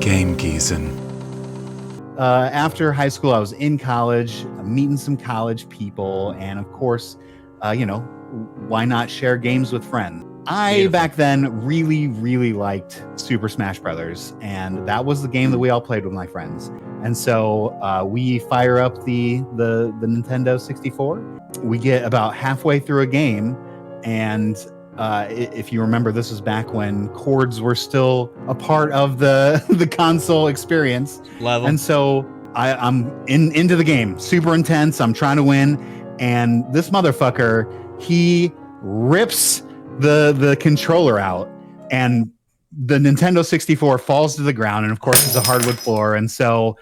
Game Geezin. After high school, I was in college, meeting some college people, and of course, why not share games with friends? Back then really, really liked Super Smash Brothers, and that was the game that we all played with my friends. And so we fire up the Nintendo 64. We get about halfway through a game, and if you remember, this was back when chords were still a part of the console experience. Level. And so I'm into the game, super intense. I'm trying to win, and this motherfucker, he rips the controller out, and the Nintendo 64 falls to the ground, and of course it's a hardwood floor, and so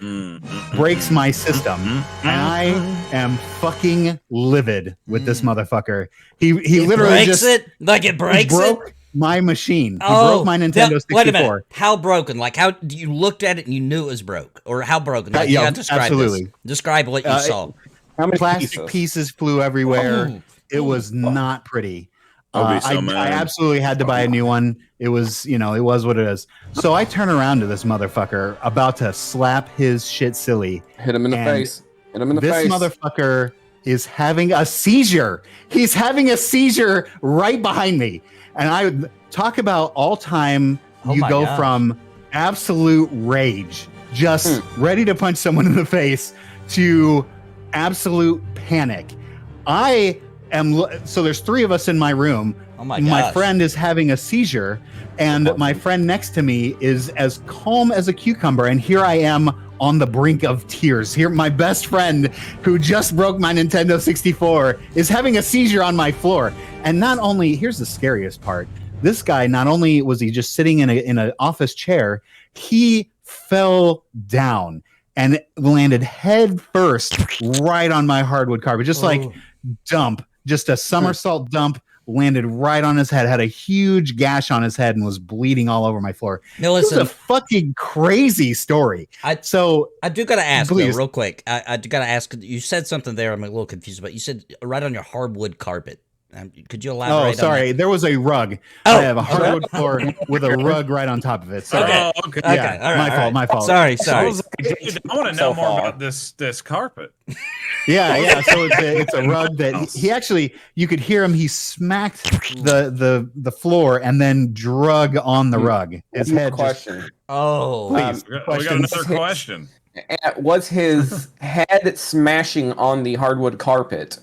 breaks my system. And I am fucking livid with this motherfucker. He literally breaks just it like it breaks broke my machine. He Oh, broke my Nintendo 64. Wait a minute. How broken? Like how you looked at it and you knew it was broke, or how broken? Like, you gotta describe absolutely. this. Describe what you saw. How many Plastic pieces flew everywhere. Oh. It was not pretty. I'll be so I mad. absolutely had to buy a new one. It was, it was what it is. So I turn around to this motherfucker, about to slap his shit silly. Hit him in the And face. Hit him in the This face. motherfucker is having a seizure. He's having a seizure right behind me. And I would talk about all time. Oh You my go gosh. from absolute rage, just ready to punch someone in the face, to absolute panic. So there's three of us in my room. Oh my My gosh. friend is having a seizure, and my friend next to me is as calm as a cucumber. And here I am on the brink of tears. Here, my best friend, who just broke my Nintendo 64, is having a seizure on my floor. And not only, here's the scariest part. This guy, not only was he just sitting in an office chair, he fell down and landed head first right on my hardwood carpet, just like dump. Just a somersault dump, landed right on his head, had a huge gash on his head, and was bleeding all over my floor. Now This is listen, a fucking crazy story. I do gotta ask though, Please. real quick. I do gotta ask. You said something there. I'm a little confused, but you said right on your hardwood carpet. Could you elaborate? Oh, on sorry. that? There was a rug. Oh. I have a hardwood floor with a rug right on top of it. Sorry. Okay. Oh, okay. Okay, Yeah, all right, my fault. Sorry. Dude, I want to know more about this carpet. Yeah. So it's a rug that he actually, you could hear him. He smacked the floor and then drug on the rug. His head. Question. Oh, Please. We got another question. Was his head smashing on the hardwood carpet?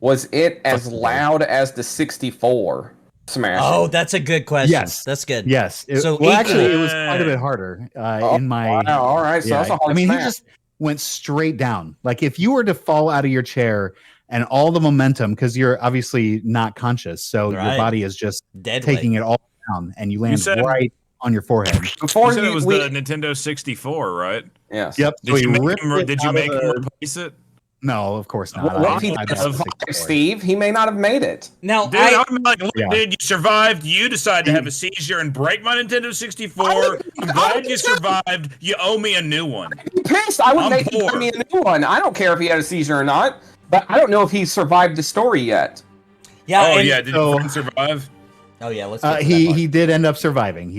Was it as loud as the 64 smashing? oh, that's a good question. Yes. That's good. Yes. So Actually, equal. it was quite a bit harder in my. Wow, all right, so Yeah, that's a hard I mean, he smash. just went straight down. Like if you were to fall out of your chair and all the momentum, because you're obviously not conscious, so Right. your body is just Dead taking weight. it all down, and you land said- right on your forehead. Before You said it was we, the Nintendo 64, right? yes. Yep. So Did he you make ripped him, it did you out make of him the- replace it? No, of course not. What if he I did don't survive, think so. Steve? He may not have made it. Now, Dude, I'm like, look, Yeah. dude, you survived. You decided to have a seizure and break my Nintendo 64. I'm glad you survived. You owe me a new one. I'd be pissed. I would I'm make him poor. give me a new one. I don't care if he had a seizure or not, but I don't know if he survived the story yet. yeah. Oh, and- yeah. Did your friend survive? Oh, yeah. Let's. Get to that He part. did end up surviving.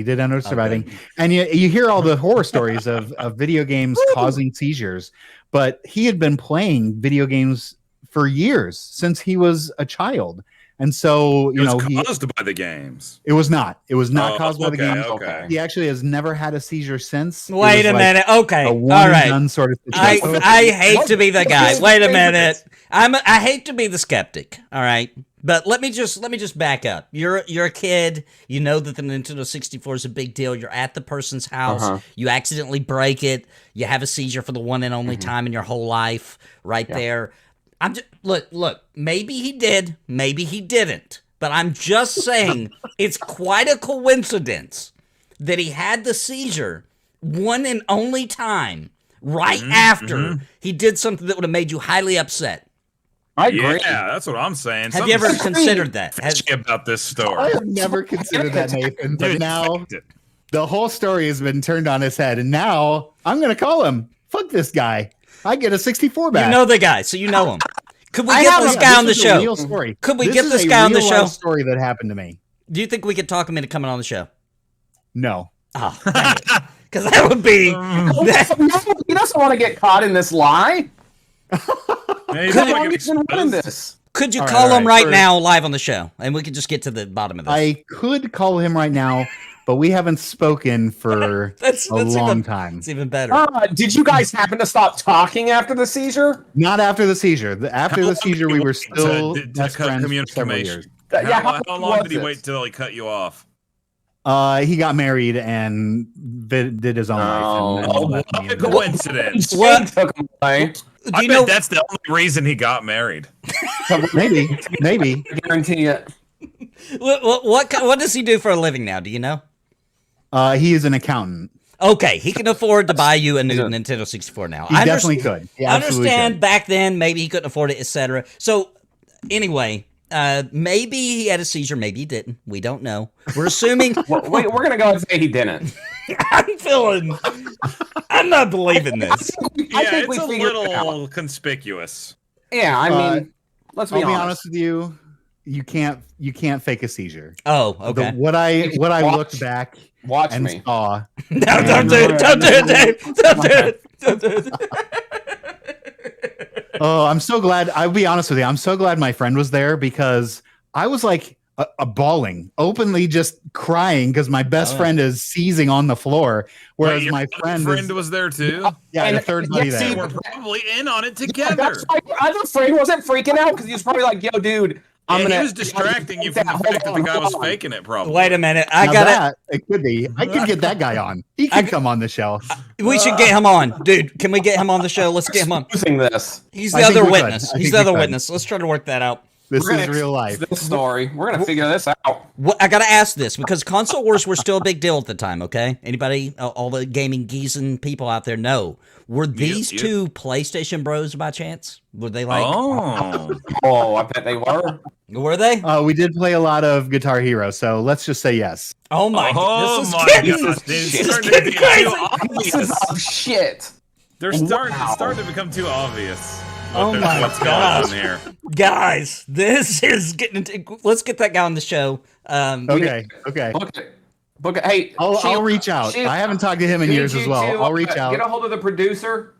And you hear all the horror stories of video games causing seizures, but he had been playing video games for years, since he was a child. And so, It was caused by the games. it was not Oh, caused by the okay, games. okay. He actually has never had a seizure since. It Wait was a like minute. Okay. A All one and right. done sort of situation. I hate to be the guy. What's Wait a his favorite? minute. I hate to be the skeptic. All right, but let me just back up. You're a kid. You know that the Nintendo 64 is a big deal. You're at the person's house. Uh-huh. You accidentally break it. You have a seizure for the one and only time in your whole life. Right there. I'm just look. Maybe he did. Maybe he didn't. But I'm just saying it's quite a coincidence that he had the seizure one and only time right after he did something that would have made you highly upset. I agree. Yeah, that's what I'm saying. Have you ever Something's considered that? fishy about this I story. have never considered that, Nathan. But Dude, now fact it. the whole story has been turned on his head, and now I'm gonna call him. Fuck this guy. I get a 64 back. You know the guy, so you know him. Could we I get have this a- guy on the This is a show? real story. Could we This get is this a guy on the real show? life story that happened to me. Do you think we could talk him into coming on the show? No. Oh, Because that would be. He doesn't want to get caught in this lie. This. Could you All call right, him all right. right now live on the show? And we could just get to the bottom of this. I could call him right now, but we haven't spoken for That's a long even, time. It's even better. Did you guys happen to stop talking after the seizure? Not after the seizure. After the seizure, we were still to best cut friends for several years. How long did he wait till he cut you off? He got married and did his own life. And what a coincidence. What? Took him away. I bet that's the only reason he got married. Maybe. I guarantee it. What does he do for a living now? Do you know? He is an accountant. Okay, he can afford to buy you a new Nintendo 64 now. He definitely could. He I absolutely understand could. back then maybe he couldn't afford it, etc. So anyway, maybe he had a seizure, maybe he didn't. We don't know. We're assuming. We're gonna go and say he didn't. I'm not believing this. I think it's we a figured it little conspicuous. Yeah, I mean, let's be I'll be honest. honest with you. You can't fake a seizure. Oh, okay. What I looked back Watch and me. saw. No, don't do it. Don't do it, Dave. Don't do it. Don't do it. Oh, I'm so glad. I'll be honest with you. I'm so glad my friend was there because I was like a bawling, openly just crying because my best friend is seizing on the floor, whereas Wait, my your friend was there too. yeah, and- the third buddy yeah, there. see, We're probably in on it Yeah, together. that's why other friend wasn't freaking out because he was probably like, "Yo, dude, And he was distracting you from the fact that the guy was faking it. Probably. Wait a minute. I Now gotta. that, it could be. I could get that guy on. He could come on the show. We should get him on, dude. Can we get him on the show? Let's get him on. Using this. He's the I think other we could. witness. I He's think the we other could. witness. Let's try to work that out. This We're is gonna real life. This story. We're gonna figure this out. I gotta ask this because console wars were still a big deal at the time. Okay, anybody, all the gaming Geezin people out there know, were these two PlayStation bros by chance? Were they like? Oh, I bet they were. Were they? We did play a lot of Guitar Hero, so let's just say yes. Oh my! Oh this is my getting, God! This It's is starting to getting be crazy. too obvious. Oh shit. It's Wow. starting to become too obvious. Oh my what's gosh. going on here? Guys, this is getting into. Let's get that guy on the show. Okay. Book it. Hey, I'll reach out. I haven't talked to him in years as well. I'll reach out. Get a hold of the producer.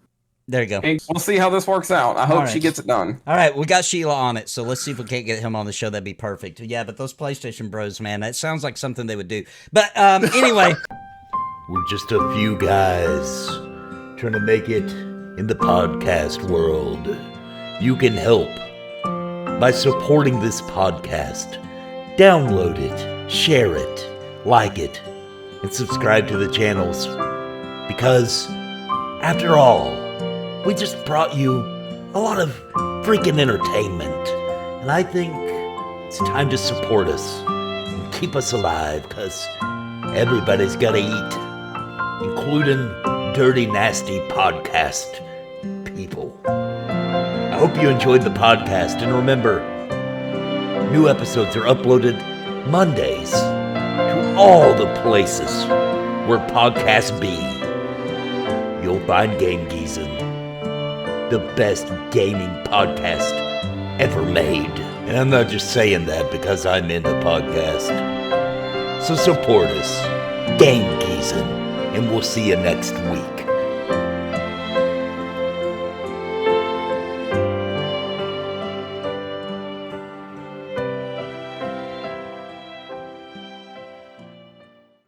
There you go. And we'll see how this works out. I hope right. she gets it done. All right, we got Sheila on it, so let's see if we can't get him on the show. That'd be perfect. Yeah, but those PlayStation bros, man, that sounds like something they would do. But anyway, We're just a few guys trying to make it in the podcast world. You can help by supporting this podcast. Download it, share it, like it, and subscribe to the channels. Because, after all, we just brought you a lot of freaking entertainment. And I think it's time to support us and keep us alive, because everybody's gotta eat, including dirty, nasty podcast people. I hope you enjoyed the podcast, and remember, new episodes are uploaded Mondays to all the places where podcasts be. You'll find Game Geezin, the best gaming podcast ever made. And I'm not just saying that because I'm in the podcast. So support us, Game Geezin, and we'll see you next week.